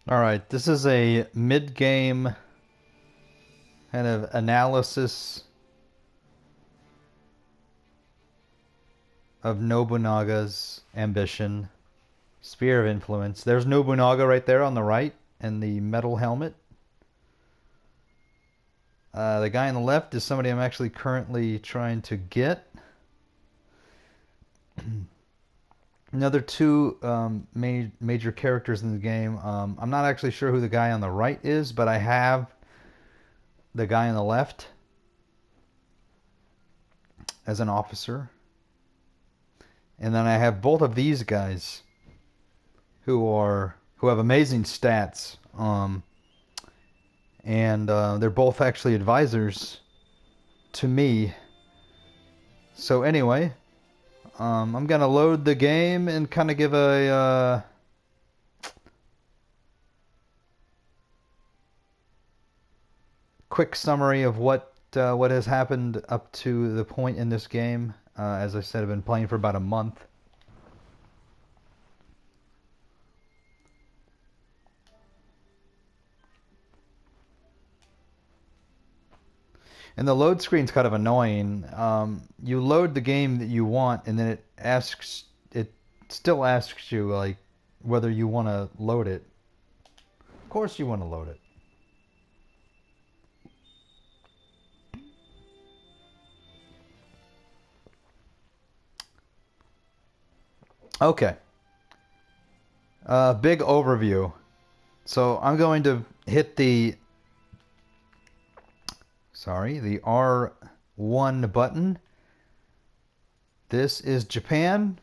Alright, this is a mid-game kind of analysis of Nobunaga's ambition. Sphere of influence. There's Nobunaga right there on the right and the metal helmet. The guy on the left is somebody I'm actually currently trying to get. Another two major characters in the game. I'm not actually sure who the guy on the right is, but I have the guy on the left as an officer. And then I have both of these guys who have amazing stats. And they're both actually advisors to me. So anyway, I'm gonna load the game and kind of give a quick summary of what has happened up to the point in this game. As I said, I've been playing for about a month. And the load screen's kind of annoying. You load the game that you want, and then it still asks you like whether you want to load it. Of course, you want to load it. Okay. Big overview. So I'm going to hit the R1 button. This is Japan.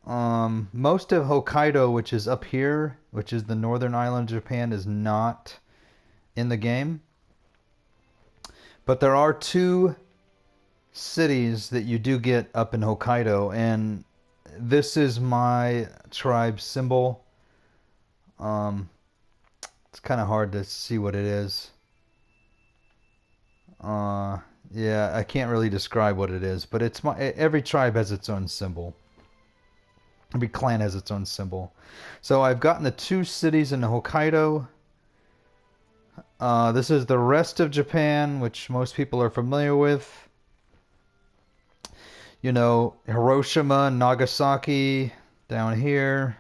Most of Hokkaido, which is up here, which is the northern island of Japan, is not in the game. But there are two cities that you do get up in Hokkaido, and this is my tribe symbol. It's kind of hard to see what it is. Yeah, I can't really describe what it is, but every tribe has its own symbol. Every clan has its own symbol. So I've gotten the two cities in Hokkaido. This is the rest of Japan, which most people are familiar with. You know, Hiroshima, Nagasaki down here,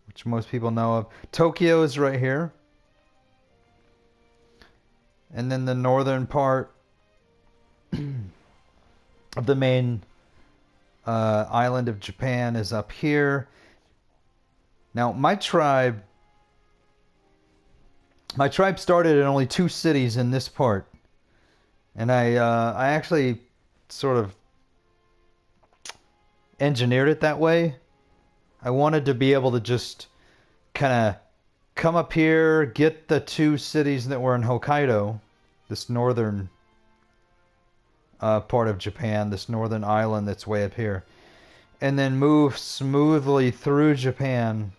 which most people know of. Tokyo is right here. And then the northern part of the main island of Japan is up here. Now, my tribe started in only two cities in this part, and I actually sort of engineered it that way. I wanted to be able to just kind of come up here, get the two cities that were in Hokkaido, this northern part of Japan, this northern island that's way up here, and then move smoothly through Japan.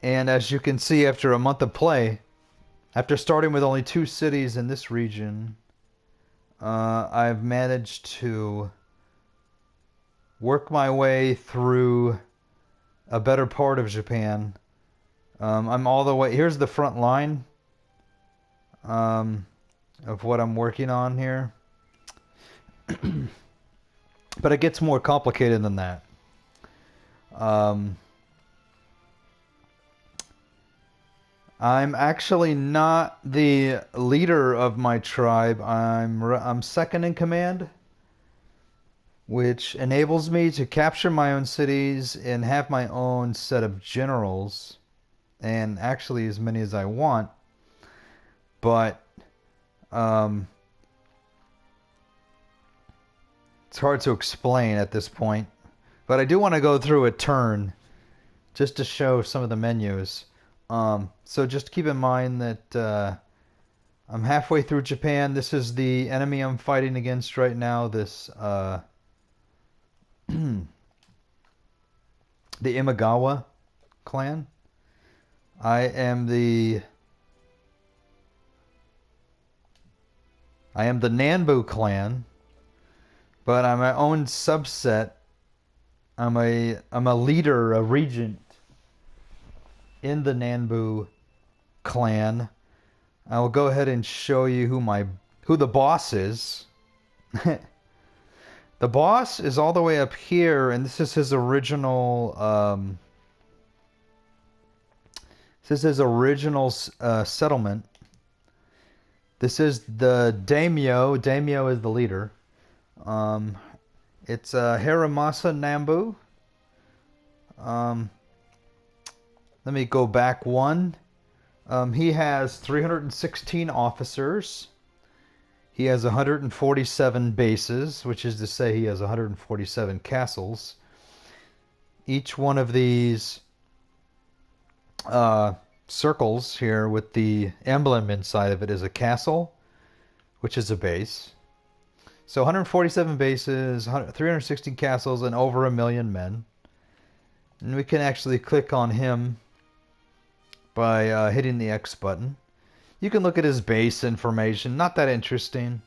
And as you can see, after a month of play, after starting with only two cities in this region, I've managed to work my way through a better part of Japan. I'm all the way... Here's the front line of what I'm working on here. But it gets more complicated than that. I'm actually not the leader of my tribe. I'm second in command, which enables me to capture my own cities and have my own set of generals, and actually as many as I want. But it's hard to explain at this point. But I do want to go through a turn just to show some of the menus. So just keep in mind that I'm halfway through Japan. This is the enemy I'm fighting against right now. This the Imagawa clan. I am the Nanbu clan, but I'm my own subset. I'm a leader, a regent in the Nambu clan. I will go ahead and show you who the boss is. The boss is all the way up here, and this is his original settlement. This is the daimyo. Daimyo is the leader. It's Haramasa Nambu. Let me go back one. He has 316 officers. He has 147 bases, which is to say he has 147 castles. Each one of these circles here with the emblem inside of it is a castle, which is a base. So 147 bases, 360 castles, and over 1 million men. And we can actually click on him by hitting the X button. You can look at his base information, not that interesting.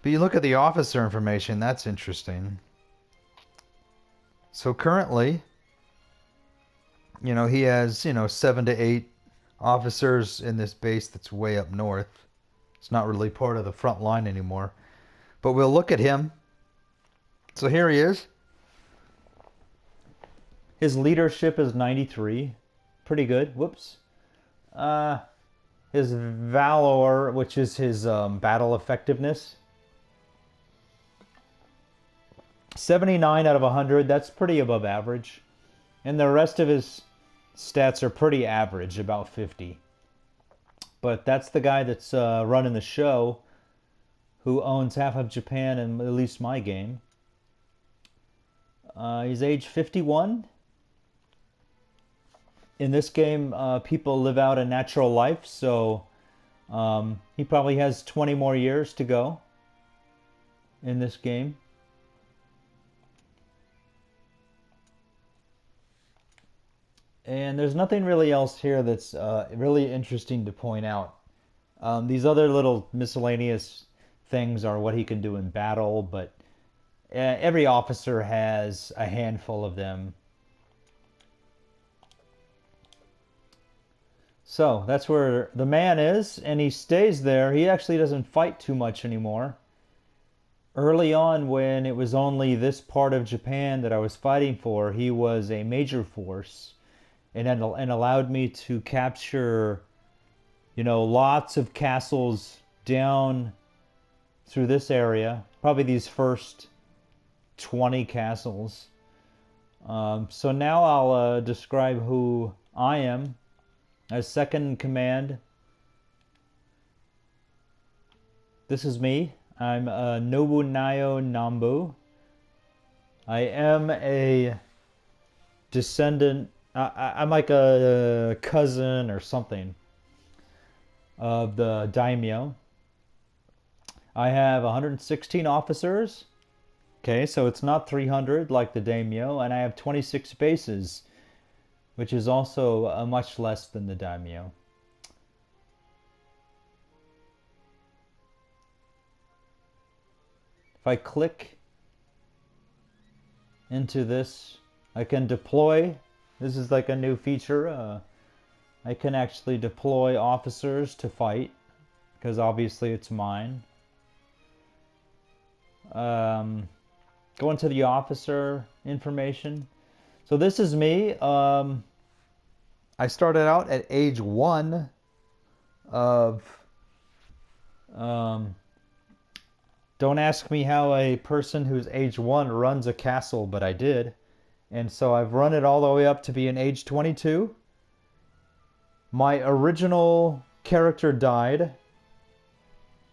But you look at the officer information, that's interesting. So currently, he has, 7 to 8 officers in this base that's way up north. It's not really part of the front line anymore. But we'll look at him. So here he is. His leadership is 93. Pretty good. Whoops. His valor, which is his battle effectiveness, 79 out of 100. That's pretty above average. And the rest of his stats are pretty average, about 50. But that's the guy that's running the show, who owns half of Japan and at least my game. He's age 51. In this game, people live out a natural life, so he probably has 20 more years to go in this game. And there's nothing really else here that's really interesting to point out. These other little miscellaneous things are what he can do in battle, but every officer has a handful of them. So that's where the man is, and he stays there. He actually doesn't fight too much anymore. Early on, when it was only this part of Japan that I was fighting for, he was a major force and allowed me to capture, lots of castles down through this area. Probably these first 20 castles. So now I'll describe who I am. As second in command, this is me. I'm Nobunaga Nambu. I am a descendant. I'm like a cousin or something of the daimyo. I have 116 officers. Okay, so it's not 300 like the daimyo, and I have 26 bases, which is also much less than the daimyo. If I click into this, I can deploy. This is like a new feature. I can actually deploy officers to fight, because obviously it's mine. Go into the officer information. So this is me. I started out at age 1 of... don't ask me how a person who's age 1 runs a castle, but I did. And so I've run it all the way up to being age 22. My original character died,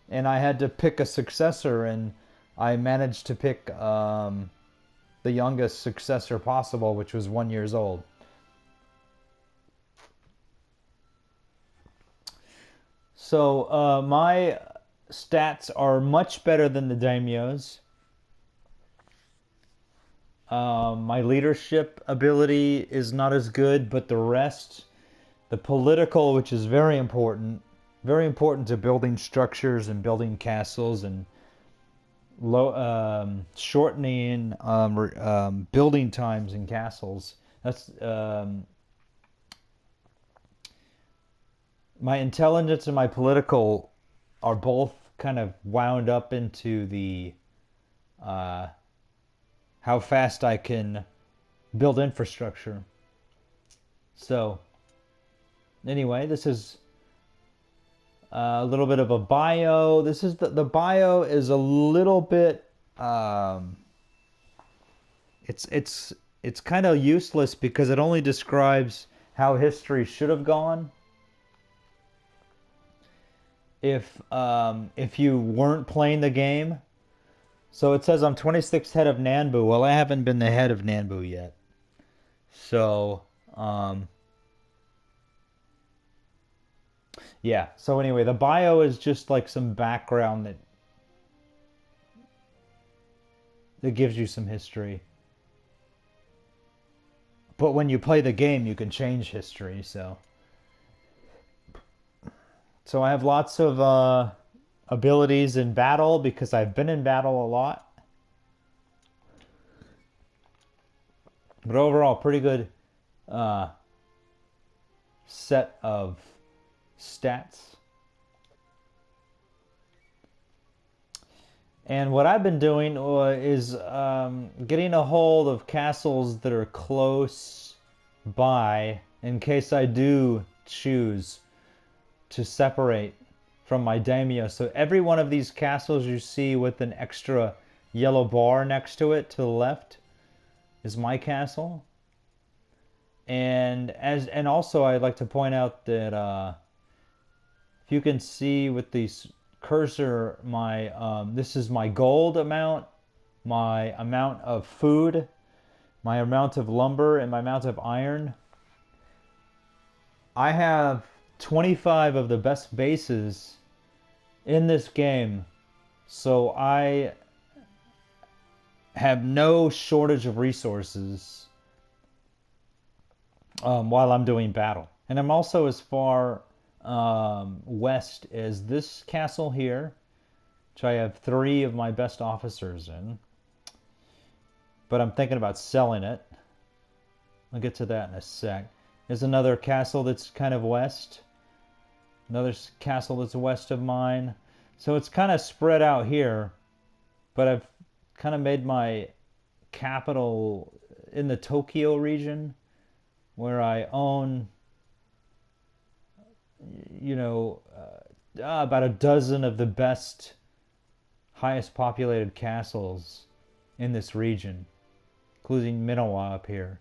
and I had to pick a successor, and I managed to pick the youngest successor possible, which was 1 year old. So my stats are much better than the daimyo's. My leadership ability is not as good, but the rest, the political, which is very important to building structures and building castles and shortening building times in castles. That's my intelligence and my political are both kind of wound up into the uh, how fast I can build infrastructure. So anyway, this is a little bit of a bio. This is the bio is a little bit it's it's kind of useless because it only describes how history should have gone if you weren't playing the game. So it says I'm 26th head of Nanbu. Well, I haven't been the head of Nanbu yet. So yeah. So anyway, the bio is just like some background that gives you some history. But when you play the game, you can change history. So I have lots of abilities in battle because I've been in battle a lot. But overall, pretty good uh, set of stats. And what I've been doing is getting a hold of castles that are close by in case I do choose to separate from my daimyo. So every one of these castles you see with an extra yellow bar next to it to the left is my castle. And also I'd like to point out that if you can see with these cursor, my this is my gold amount, my amount of food, my amount of lumber, and my amount of iron. I have 25 of the best bases in this game, so I have no shortage of resources while I'm doing battle. And I'm also as far west as this castle here, which I have 3 of my best officers in. But I'm thinking about selling it. I'll get to that in a sec. There's another castle that's kind of west. Another castle that's west of mine. So it's kind of spread out here. But I've kind of made my capital in the Tokyo region, where I own, about a dozen of the best, highest populated castles in this region, including Minowa up here.